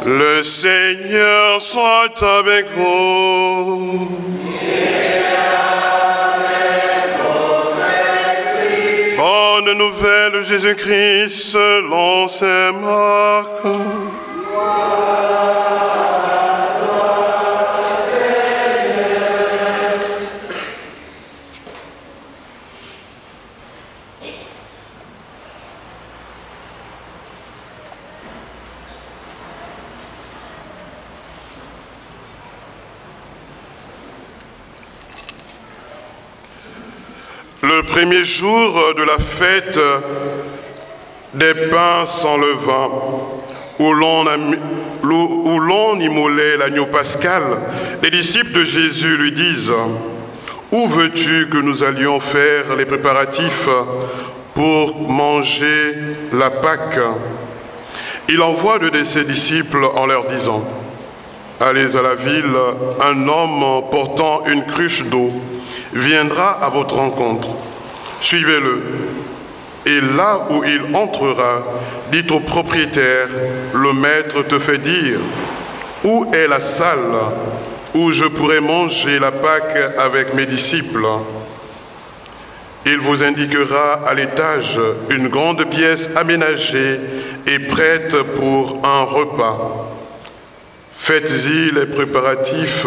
Le Seigneur soit avec vous. Bonne nouvelle, Jésus-Christ, selon saint Marc. Le premier jour de la fête des pains sans levain, où l'on immolait l'agneau pascal, les disciples de Jésus lui disent « Où veux-tu que nous allions faire les préparatifs pour manger la Pâque ?» Il envoie deux de ses disciples en leur disant « Allez à la ville, un homme portant une cruche d'eau viendra à votre rencontre. Suivez-le. Et là où il entrera, dites au propriétaire, le maître te fait dire, où est la salle où je pourrai manger la Pâque avec mes disciples? Il vous indiquera à l'étage une grande pièce aménagée et prête pour un repas. Faites-y les préparatifs.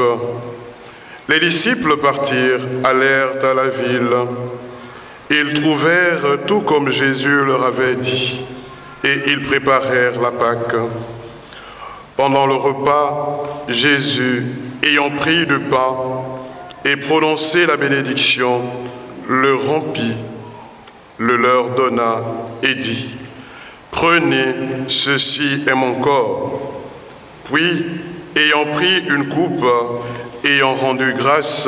Les disciples partirent, allèrent à la ville. Ils trouvèrent tout comme Jésus leur avait dit, et ils préparèrent la Pâque. Pendant le repas, Jésus, ayant pris du pain et prononcé la bénédiction, le rompit, le leur donna et dit, « Prenez, ceci est mon corps. » Puis, ayant pris une coupe, ayant rendu grâce,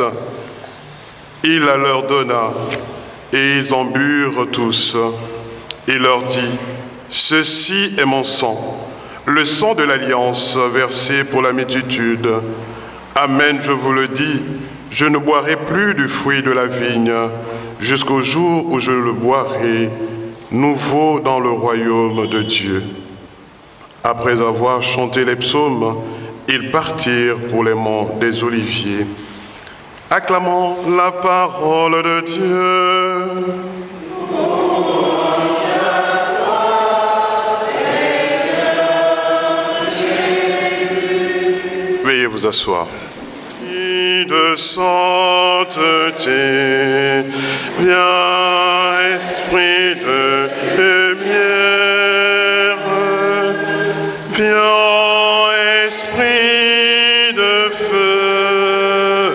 il la leur donna, et ils en burent tous. Il leur dit, « Ceci est mon sang, le sang de l'alliance versé pour la multitude. Amen, je vous le dis, je ne boirai plus du fruit de la vigne, jusqu'au jour où je le boirai, nouveau dans le royaume de Dieu. » Après avoir chanté les psaumes, ils partirent pour les monts des Oliviers. Acclamons la parole de Dieu. Veuillez vous asseoir. De sainteté, viens, esprit de lumière, viens, esprit de feu,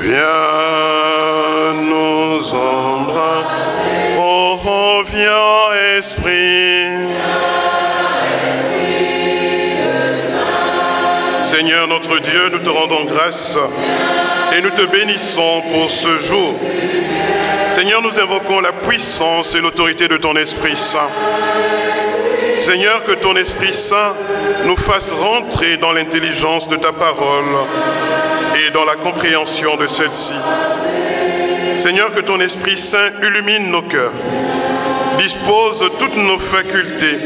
viens nous embrasser, oh, viens, esprit. Seigneur notre Dieu, nous te rendons grâce et nous te bénissons pour ce jour. Seigneur, nous invoquons la puissance et l'autorité de ton Esprit Saint. Seigneur, que ton Esprit Saint nous fasse rentrer dans l'intelligence de ta parole et dans la compréhension de celle-ci. Seigneur, que ton Esprit Saint illumine nos cœurs, dispose toutes nos facultés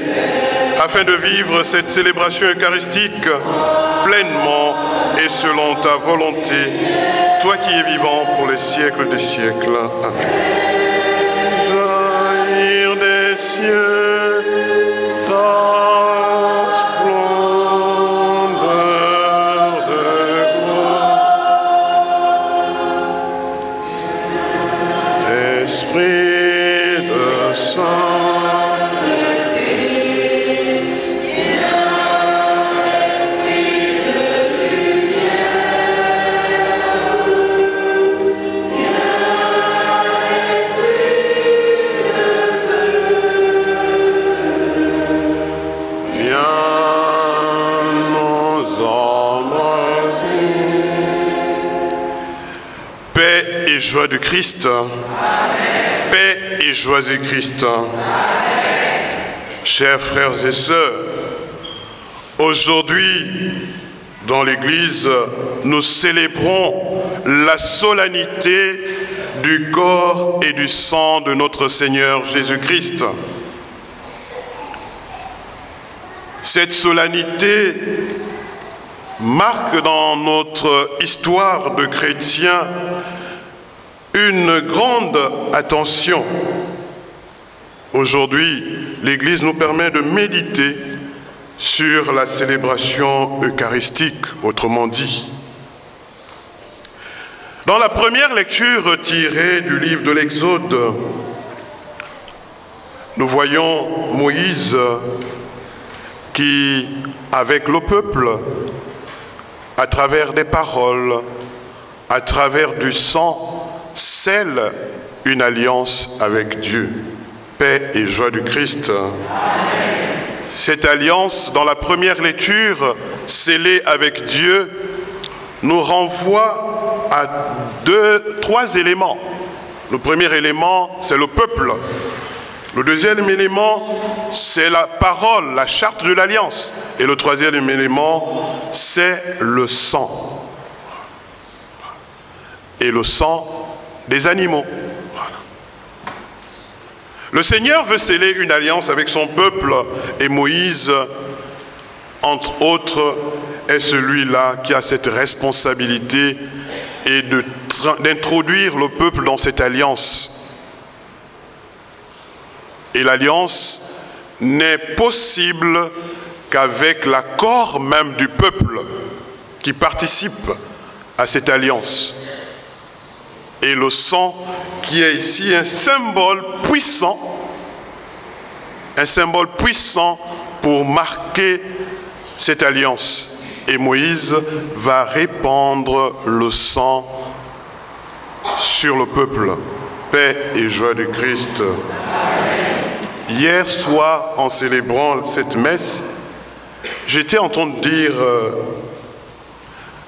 afin de vivre cette célébration eucharistique pleinement et selon ta volonté, toi qui es vivant pour les siècles des siècles. Amen. Jaillir des cieux, ta splendeur de gloire, Esprit de saint. Joie du Christ. Amen. Paix et joie du Christ. Amen. Chers frères et sœurs, aujourd'hui, dans l'Église, nous célébrons la solennité du corps et du sang de notre Seigneur Jésus-Christ. Cette solennité marque dans notre histoire de chrétiens une grande attention. Aujourd'hui, l'Église nous permet de méditer sur la célébration eucharistique, autrement dit. Dans la première lecture tirée du livre de l'Exode, nous voyons Moïse qui, avec le peuple, à travers des paroles, à travers du sang, scelle une alliance avec Dieu. Paix et joie du Christ. Amen. Cette alliance, dans la première lecture, scellée avec Dieu, nous renvoie à trois éléments. Le premier élément, c'est le peuple. Le deuxième élément, c'est la parole, la charte de l'alliance. Et le troisième élément, c'est le sang. Et le sang des animaux. Voilà. Le Seigneur veut sceller une alliance avec son peuple et Moïse, entre autres, est celui-là qui a cette responsabilité et d'introduire le peuple dans cette alliance. Et l'alliance n'est possible qu'avec l'accord même du peuple qui participe à cette alliance. Et le sang qui est ici un symbole puissant pour marquer cette alliance. Et Moïse va répandre le sang sur le peuple. Paix et joie du Christ. Amen. Hier soir, en célébrant cette messe, j'étais en train de dire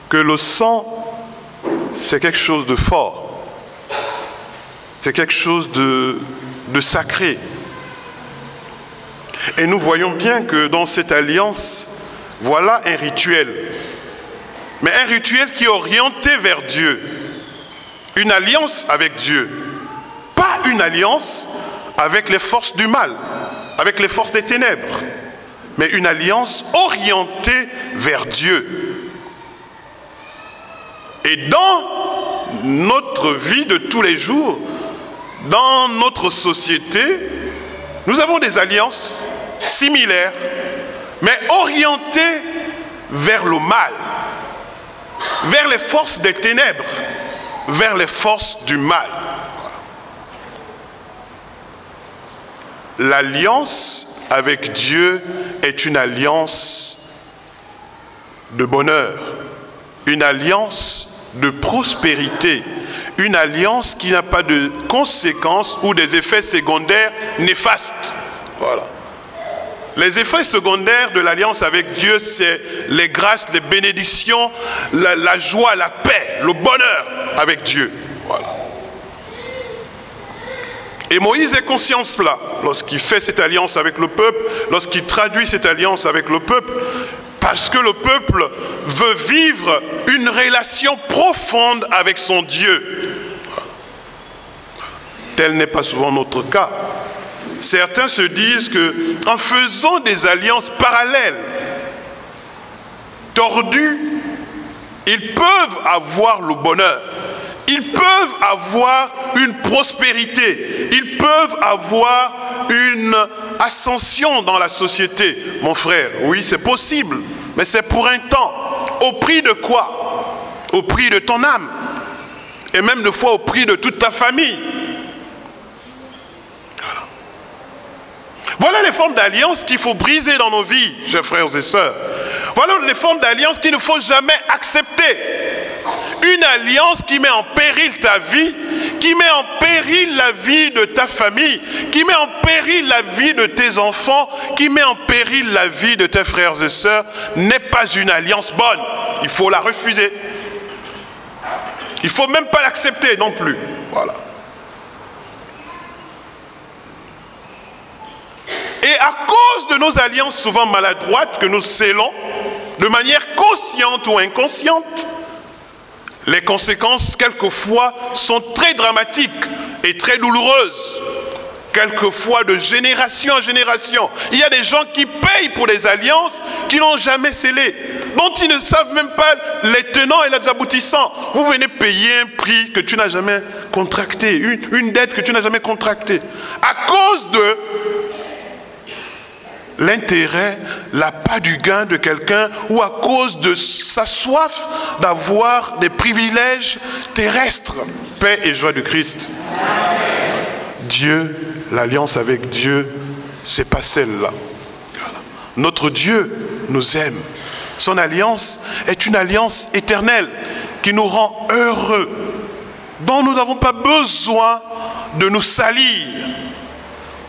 que le sang, c'est quelque chose de fort. C'est quelque chose de sacré. Et nous voyons bien que dans cette alliance, voilà un rituel. Mais un rituel qui est orienté vers Dieu. Une alliance avec Dieu. Pas une alliance avec les forces du mal, avec les forces des ténèbres. Mais une alliance orientée vers Dieu. Et dans notre vie de tous les jours, dans notre société, nous avons des alliances similaires, mais orientées vers le mal, vers les forces des ténèbres, vers les forces du mal. L'alliance avec Dieu est une alliance de bonheur, une alliance de prospérité, une alliance qui n'a pas de conséquences ou des effets secondaires néfastes. Voilà. Les effets secondaires de l'alliance avec Dieu, c'est les grâces, les bénédictions, la joie, la paix, le bonheur avec Dieu. Voilà. Et Moïse est conscient de cela lorsqu'il fait cette alliance avec le peuple, lorsqu'il traduit cette alliance avec le peuple, parce que le peuple veut vivre une relation profonde avec son Dieu. Tel n'est pas souvent notre cas. Certains se disent qu'en faisant des alliances parallèles, tordues, ils peuvent avoir le bonheur. Ils peuvent avoir une prospérité. Ils peuvent avoir une ascension dans la société. Mon frère, oui, c'est possible, mais c'est pour un temps. Au prix de quoi? Au prix de ton âme. Et même des fois au prix de toute ta famille. Voilà les formes d'alliance qu'il faut briser dans nos vies, chers frères et sœurs. Voilà les formes d'alliance qu'il ne faut jamais accepter. Une alliance qui met en péril ta vie, qui met en péril la vie de ta famille, qui met en péril la vie de tes enfants, qui met en péril la vie de tes frères et sœurs, n'est pas une alliance bonne. Il faut la refuser. Il ne faut même pas l'accepter non plus. Voilà. Et à cause de nos alliances souvent maladroites que nous scellons, de manière consciente ou inconsciente, les conséquences, quelquefois, sont très dramatiques et très douloureuses. quelquefois de génération en génération. Il y a des gens qui payent pour des alliances qu'ils n'ont jamais scellées, dont ils ne savent même pas les tenants et les aboutissants. Vous venez payer un prix que tu n'as jamais contracté, une dette que tu n'as jamais contractée, à cause de l'intérêt, l'appât du gain de quelqu'un, ou à cause de sa soif d'avoir des privilèges terrestres. Paix et joie de Christ. Dieu, l'alliance avec Dieu, c'est pas celle-là. Voilà. Notre Dieu nous aime. Son alliance est une alliance éternelle qui nous rend heureux, dont nous n'avons pas besoin de nous salir,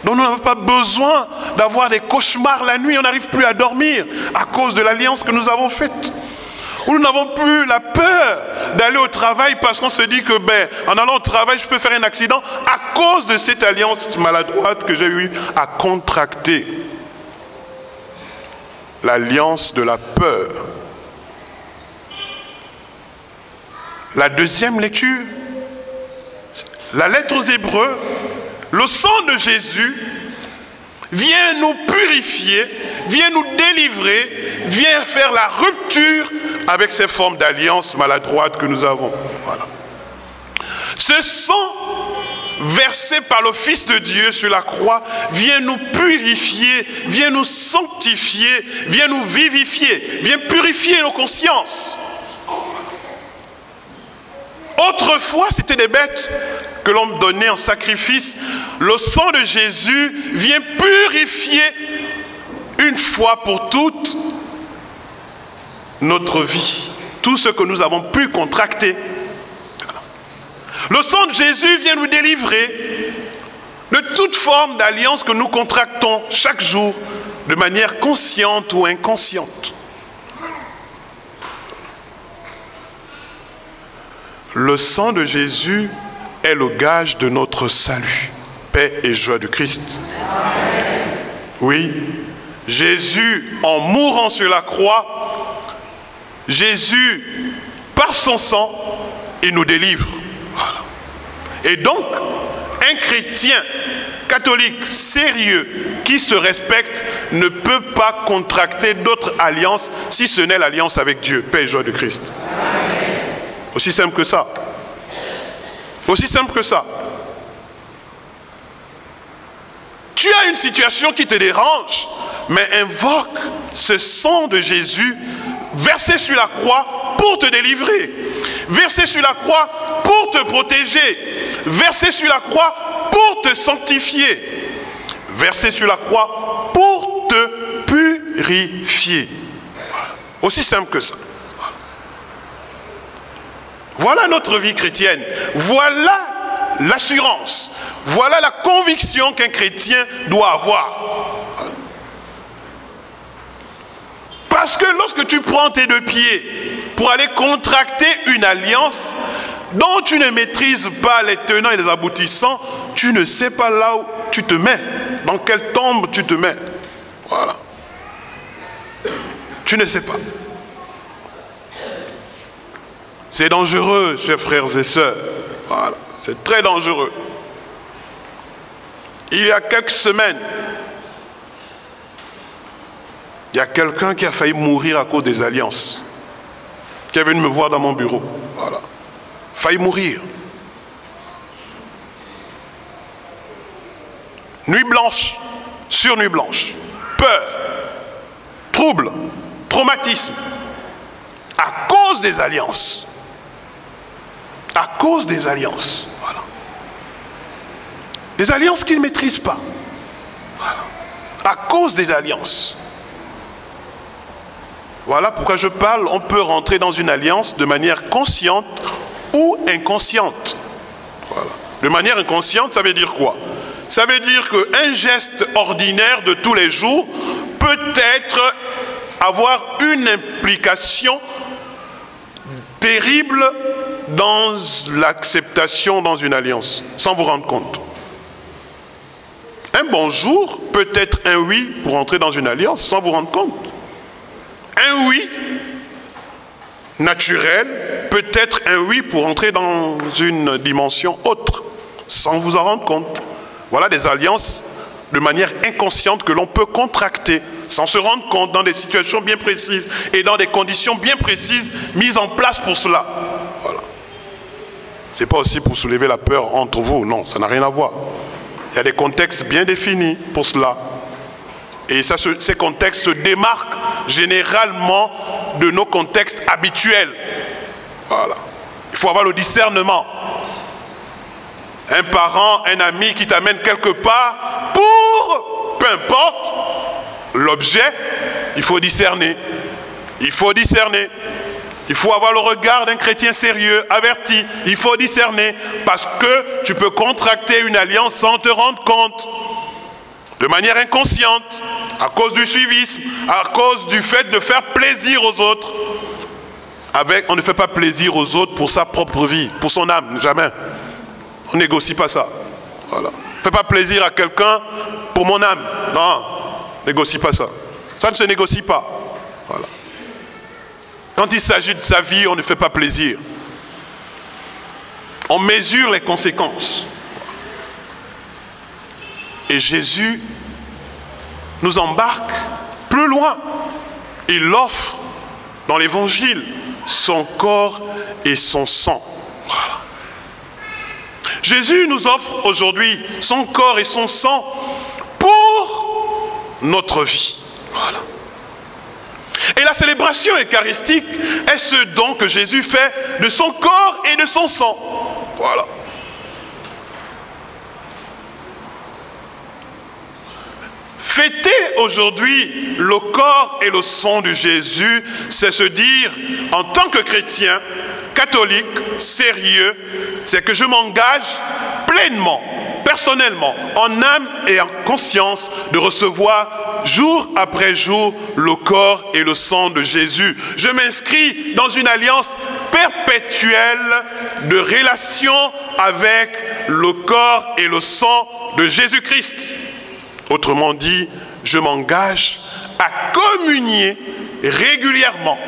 dont nous n'avons pas besoin d'avoir des cauchemars la nuit, on n'arrive plus à dormir à cause de l'alliance que nous avons faite. Où nous n'avons plus la peur d'aller au travail parce qu'on se dit que en allant au travail, je peux faire un accident à cause de cette alliance maladroite que j'ai eu à contracter. L'alliance de la peur. La deuxième lecture, la lettre aux Hébreux, le sang de Jésus vient nous purifier, vient nous délivrer, vient faire la rupture avec ces formes d'alliance maladroite que nous avons. Voilà. Ce sang versé par le Fils de Dieu sur la croix vient nous purifier, vient nous sanctifier, vient nous vivifier, vient purifier nos consciences. Autrefois, c'était des bêtes que l'on donnait en sacrifice. Le sang de Jésus vient purifier une fois pour toutes notre vie, tout ce que nous avons pu contracter. Le sang de Jésus vient nous délivrer de toute forme d'alliance que nous contractons chaque jour de manière consciente ou inconsciente. Le sang de Jésus est le gage de notre salut. Paix et joie du Christ. Oui, Jésus, en mourant sur la croix, Jésus, par son sang, il nous délivre. Voilà. Et donc, un chrétien catholique sérieux qui se respecte ne peut pas contracter d'autres alliances si ce n'est l'alliance avec Dieu. Paix et joie de Christ. Aussi simple que ça. Aussi simple que ça. Tu as une situation qui te dérange, mais invoque ce sang de Jésus versé sur la croix pour te délivrer, versé sur la croix pour te protéger, versé sur la croix pour te sanctifier, versé sur la croix pour te purifier. Voilà. Aussi simple que ça. Voilà notre vie chrétienne. Voilà l'assurance. Voilà la conviction qu'un chrétien doit avoir. Parce que lorsque tu prends tes deux pieds pour aller contracter une alliance dont tu ne maîtrises pas les tenants et les aboutissants, tu ne sais pas là où tu te mets, dans quelle tombe tu te mets. Voilà. Tu ne sais pas. C'est dangereux, chers frères et sœurs. Voilà, c'est très dangereux. Il y a quelques semaines, il y a quelqu'un qui a failli mourir à cause des alliances, qui est venu me voir dans mon bureau. Voilà. Failli mourir. Nuit blanche, sur nuit blanche. Peur, trouble, traumatisme. À cause des alliances. À cause des alliances. Voilà. Des alliances qu'ils ne maîtrisent pas. Voilà. À cause des alliances. Voilà pourquoi je parle, on peut rentrer dans une alliance de manière consciente ou inconsciente. Voilà. De manière inconsciente, ça veut dire quoi? Ça veut dire qu'un geste ordinaire de tous les jours peut avoir une implication terrible dans l'acceptation dans une alliance, sans vous rendre compte. Un bonjour peut être un oui pour entrer dans une alliance, sans vous rendre compte. Un oui naturel peut être un oui pour entrer dans une dimension autre, sans vous en rendre compte. Voilà des alliances de manière inconsciente que l'on peut contracter sans se rendre compte dans des situations bien précises et dans des conditions bien précises mises en place pour cela. Voilà. Ce n'est pas aussi pour soulever la peur entre vous, non, ça n'a rien à voir. Il y a des contextes bien définis pour cela. Et ça, ces contextes se démarquent généralement de nos contextes habituels. Voilà. Il faut avoir le discernement. Un parent, un ami qui t'amène quelque part pour, peu importe l'objet, il faut discerner. Il faut discerner. Il faut avoir le regard d'un chrétien sérieux, averti. Il faut discerner parce que tu peux contracter une alliance sans te rendre compte. De manière inconsciente, à cause du suivisme, à cause du fait de faire plaisir aux autres. On ne fait pas plaisir aux autres pour sa propre vie, pour son âme, jamais. On ne négocie pas ça. Voilà. Ne fais pas plaisir à quelqu'un pour mon âme. Non, négocie pas ça. Ça ne se négocie pas. Voilà. Quand il s'agit de sa vie, on ne fait pas plaisir. On mesure les conséquences. Et Jésus nous embarque plus loin. Il offre dans l'évangile son corps et son sang. Voilà. Jésus nous offre aujourd'hui son corps et son sang pour notre vie. Voilà. Et la célébration eucharistique est ce don que Jésus fait de son corps et de son sang. Voilà. Fêter aujourd'hui le corps et le sang de Jésus, c'est se dire, en tant que chrétien, catholique, sérieux, c'est que je m'engage pleinement, personnellement, en âme et en conscience, de recevoir jour après jour le corps et le sang de Jésus. Je m'inscris dans une alliance perpétuelle de relation avec le corps et le sang de Jésus-Christ. Autrement dit, je m'engage à communier régulièrement.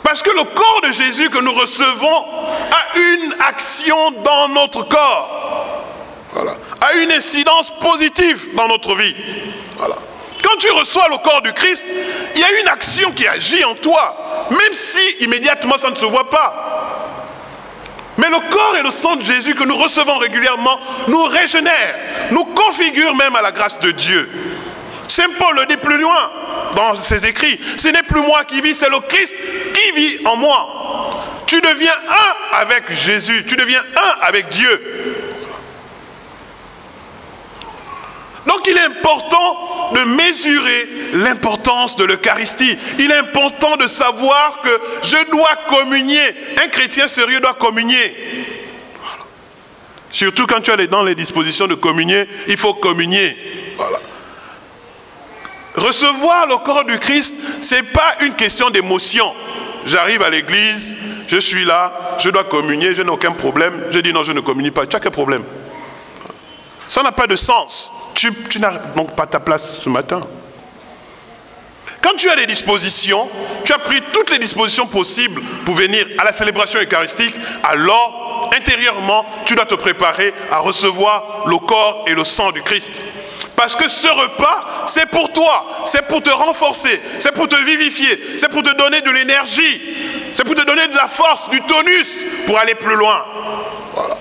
Parce que le corps de Jésus que nous recevons a une action dans notre corps. Voilà. A une incidence positive dans notre vie. Voilà. Quand tu reçois le corps du Christ, il y a une action qui agit en toi, même si immédiatement ça ne se voit pas. Mais le corps et le sang de Jésus que nous recevons régulièrement nous régénèrent, nous configurent même à la grâce de Dieu. Saint Paul le dit plus loin dans ses écrits. Ce n'est plus moi qui vis, c'est le Christ qui vit en moi. Tu deviens un avec Jésus, tu deviens un avec Dieu. Donc il est important de mesurer l'importance de l'Eucharistie. Il est important de savoir que je dois communier. Un chrétien sérieux doit communier. Voilà. Surtout quand tu es dans les dispositions de communier, il faut communier. Voilà. Recevoir le corps du Christ, ce n'est pas une question d'émotion. J'arrive à l'église, je suis là, je dois communier, je n'ai aucun problème. Je dis non, je ne communie pas. Tu as quel problème? Ça n'a pas de sens. Tu n'as donc pas ta place ce matin. Quand tu as des dispositions, tu as pris toutes les dispositions possibles pour venir à la célébration eucharistique, alors intérieurement, tu dois te préparer à recevoir le corps et le sang du Christ. Parce que ce repas, c'est pour toi, c'est pour te renforcer, c'est pour te vivifier, c'est pour te donner de l'énergie, c'est pour te donner de la force, du tonus, pour aller plus loin. Voilà.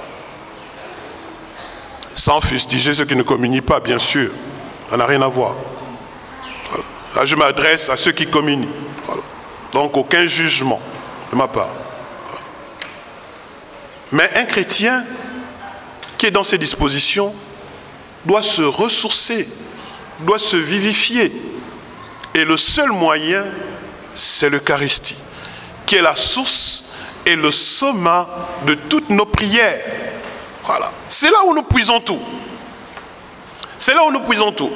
Sans fustiger ceux qui ne communient pas, bien sûr. Ça n'a rien à voir. Voilà. Là, je m'adresse à ceux qui communient. Voilà. Donc, aucun jugement de ma part. Voilà. Mais un chrétien qui est dans ces dispositions doit se ressourcer, doit se vivifier. Et le seul moyen, c'est l'Eucharistie, qui est la source et le sommet de toutes nos prières. Voilà. C'est là où nous puisons tout. C'est là où nous puisons tout.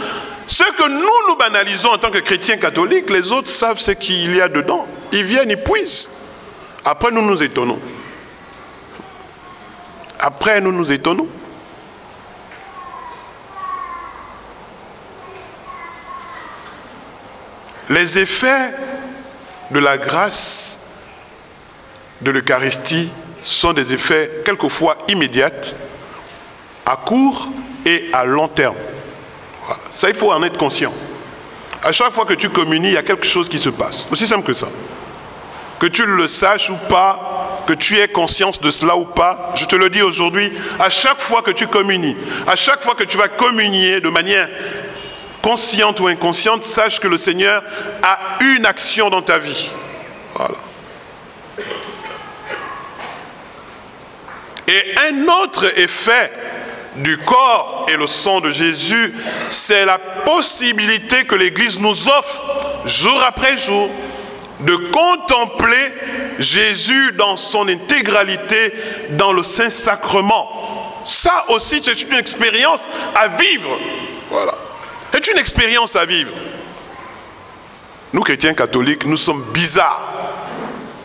Ce que nous banalisons en tant que chrétiens catholiques, les autres savent ce qu'il y a dedans. Ils viennent, ils puisent. Après, nous nous étonnons. Après, nous nous étonnons. Les effets de la grâce de l'Eucharistie sont des effets quelquefois immédiats à court et à long terme. Voilà. Ça, il faut en être conscient. À chaque fois que tu communies, il y a quelque chose qui se passe. Aussi simple que ça. Que tu le saches ou pas, que tu aies conscience de cela ou pas, je te le dis aujourd'hui, à chaque fois que tu communies, à chaque fois que tu vas communier de manière consciente ou inconsciente, sache que le Seigneur a une action dans ta vie. Voilà. Et un autre effet du corps et le sang de Jésus, c'est la possibilité que l'Église nous offre, jour après jour, de contempler Jésus dans son intégralité dans le Saint-Sacrement. Ça aussi, c'est une expérience à vivre. Voilà. C'est une expérience à vivre. Nous, chrétiens catholiques, nous sommes bizarres.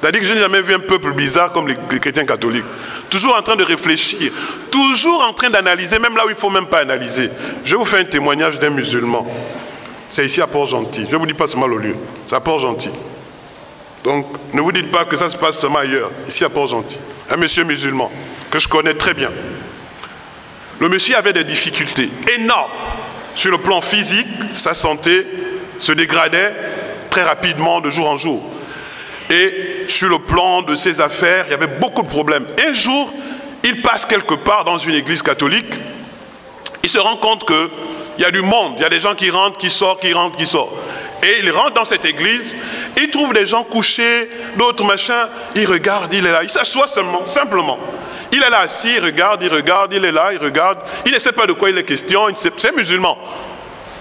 C'est-à-dire que je n'ai jamais vu un peuple bizarre comme les chrétiens catholiques. Toujours en train de réfléchir, toujours en train d'analyser, même là où il ne faut même pas analyser. Je vais vous faire un témoignage d'un musulman. C'est ici à Port-Gentil. Je ne vous dis pas seulement le lieu, c'est à Port-Gentil. Donc, ne vous dites pas que ça se passe seulement ailleurs, ici à Port-Gentil. Un monsieur musulman que je connais très bien. Le monsieur avait des difficultés énormes. Sur le plan physique, sa santé se dégradait très rapidement de jour en jour. Et sur le plan de ses affaires, il y avait beaucoup de problèmes. Un jour, il passe quelque part dans une église catholique. Il se rend compte qu'il y a du monde. Il y a des gens qui rentrent, qui sortent, qui rentrent, qui sortent. Et il rentre dans cette église. Il trouve des gens couchés, d'autres machins. Il regarde, il est là. Il s'assoit simplement. Il est là assis, il regarde, il est là, il regarde. Il ne sait pas de quoi il est question. C'est musulman.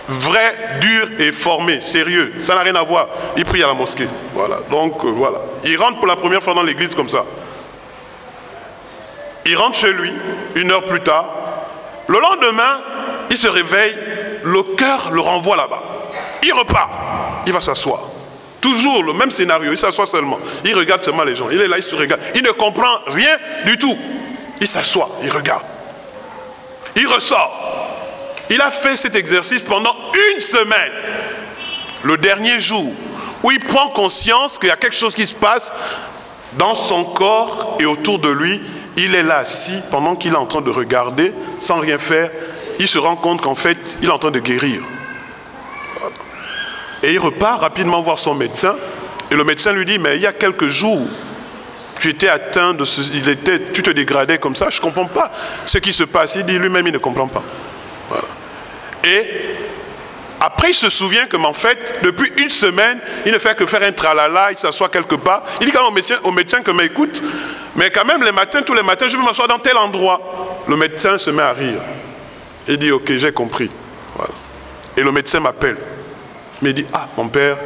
Vrai, dur et formé, sérieux. Ça n'a rien à voir. Il prie à la mosquée. Voilà. Donc, voilà. Il rentre pour la première fois dans l'église comme ça. Il rentre chez lui, 1 heure plus tard. Le lendemain, il se réveille. Le cœur le renvoie là-bas. Il repart. Il va s'asseoir. Toujours le même scénario. Il s'assoit seulement. Il regarde seulement les gens. Il est là, il se regarde. Il ne comprend rien du tout. Il s'assoit, il regarde. Il ressort. Il a fait cet exercice pendant 1 semaine. Le dernier jour, où il prend conscience qu'il y a quelque chose qui se passe dans son corps et autour de lui. Il est là assis pendant qu'il est en train de regarder, sans rien faire. Il se rend compte qu'en fait, il est en train de guérir. Voilà. Et il repart rapidement voir son médecin. Et le médecin lui dit, mais il y a quelques jours, tu étais atteint de tu te dégradais comme ça, je ne comprends pas ce qui se passe. Il dit lui-même, il ne comprend pas. Voilà. Et après, il se souvient que, en fait, depuis 1 semaine, il ne fait que faire un tralala, il s'assoit quelque part. Il dit quand même au médecin que, mais écoute, mais quand même, tous les matins, je vais m'asseoir dans tel endroit. Le médecin se met à rire. Il dit, ok, j'ai compris. Voilà. Et le médecin m'appelle. Il me dit, ah, mon père,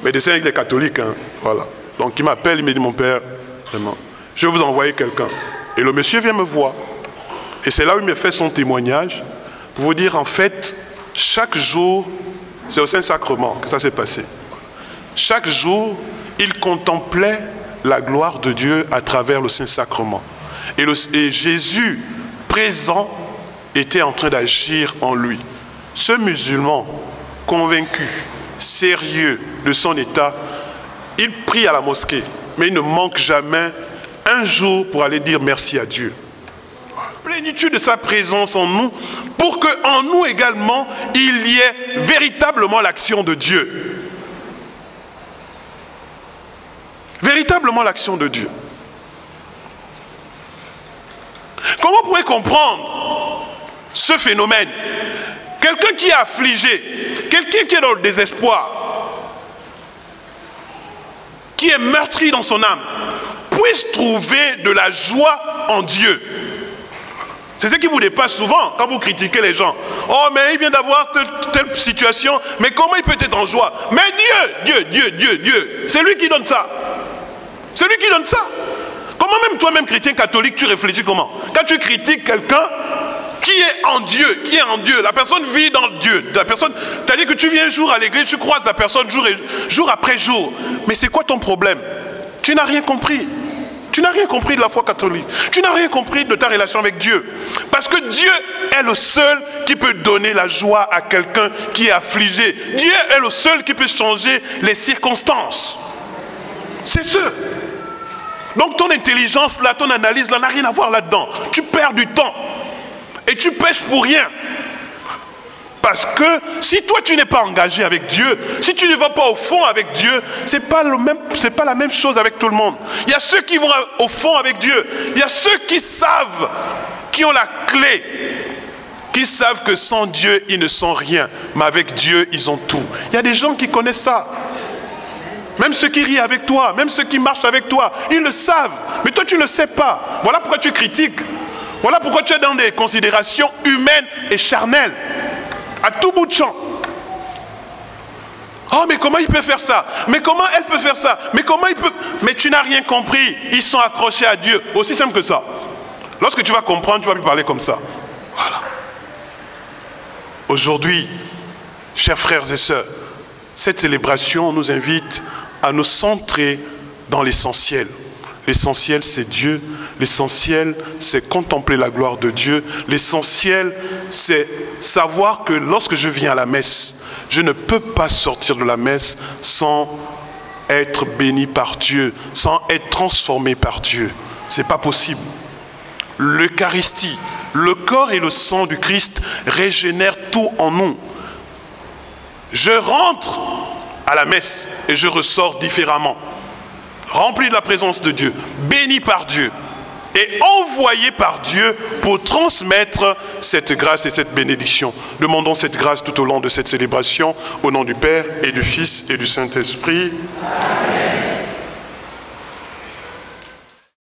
le médecin, il est catholique, hein. Voilà. Donc, il m'appelle, il me dit, mon père, vraiment, je vais vous envoyer quelqu'un. Et le monsieur vient me voir. Et c'est là où il me fait son témoignage, pour vous dire, en fait, chaque jour, c'est au Saint-Sacrement que ça s'est passé. Chaque jour, il contemplait la gloire de Dieu à travers le Saint-Sacrement. Et Jésus, présent, était en train d'agir en lui. Ce musulman, convaincu, sérieux de son état, il prie à la mosquée, mais il ne manque jamais un jour pour aller dire merci à Dieu. Plénitude de sa présence en nous, pour qu'en nous également, il y ait véritablement l'action de Dieu. Véritablement l'action de Dieu. Comment vous pouvez comprendre ce phénomène? Quelqu'un qui est affligé, quelqu'un qui est dans le désespoir, qui est meurtri dans son âme, puisse trouver de la joie en Dieu. C'est ce qui vous dépasse souvent quand vous critiquez les gens. Oh, mais il vient d'avoir telle situation, mais comment il peut être en joie? Mais Dieu, c'est lui qui donne ça. C'est lui qui donne ça. Comment même toi-même, chrétien catholique, tu réfléchis comment? Quand tu critiques quelqu'un qui est en Dieu, la personne vit dans Dieu. C'est-à-dire que tu viens un jour à l'église, tu croises la personne jour après jour. Mais c'est quoi ton problème? Tu n'as rien compris. Tu n'as rien compris de la foi catholique. Tu n'as rien compris de ta relation avec Dieu. Parce que Dieu est le seul qui peut donner la joie à quelqu'un qui est affligé. Dieu est le seul qui peut changer les circonstances. C'est ce. Donc ton intelligence là, ton analyse là n'a rien à voir là-dedans. Tu perds du temps. Et tu pêches pour rien. Parce que si toi tu n'es pas engagé avec Dieu, si tu ne vas pas au fond avec Dieu, c'est pas la même chose avec tout le monde. Il y a ceux qui vont au fond avec Dieu. Il y a ceux qui savent, qui ont la clé, qui savent que sans Dieu, ils ne sont rien. Mais avec Dieu, ils ont tout. Il y a des gens qui connaissent ça. Même ceux qui rient avec toi, même ceux qui marchent avec toi, ils le savent. Mais toi, tu ne le sais pas. Voilà pourquoi tu critiques. Voilà pourquoi tu es dans des considérations humaines et charnelles. À tout bout de champ. Oh, mais comment il peut faire ça? Mais comment elle peut faire ça? Mais comment il peut... Mais tu n'as rien compris. Ils sont accrochés à Dieu. Aussi simple que ça. Lorsque tu vas comprendre, tu vas plus parler comme ça. Voilà. Aujourd'hui, chers frères et sœurs, cette célébration nous invite à nous centrer dans l'essentiel. L'essentiel, c'est Dieu. L'essentiel, c'est contempler la gloire de Dieu. L'essentiel, c'est savoir que lorsque je viens à la messe, je ne peux pas sortir de la messe sans être béni par Dieu, sans être transformé par Dieu. Ce n'est pas possible. L'Eucharistie, le corps et le sang du Christ régénèrent tout en nous. Je rentre à la messe et je ressors différemment. Rempli de la présence de Dieu, béni par Dieu et envoyé par Dieu pour transmettre cette grâce et cette bénédiction. Demandons cette grâce tout au long de cette célébration, au nom du Père et du Fils et du Saint-Esprit. Amen.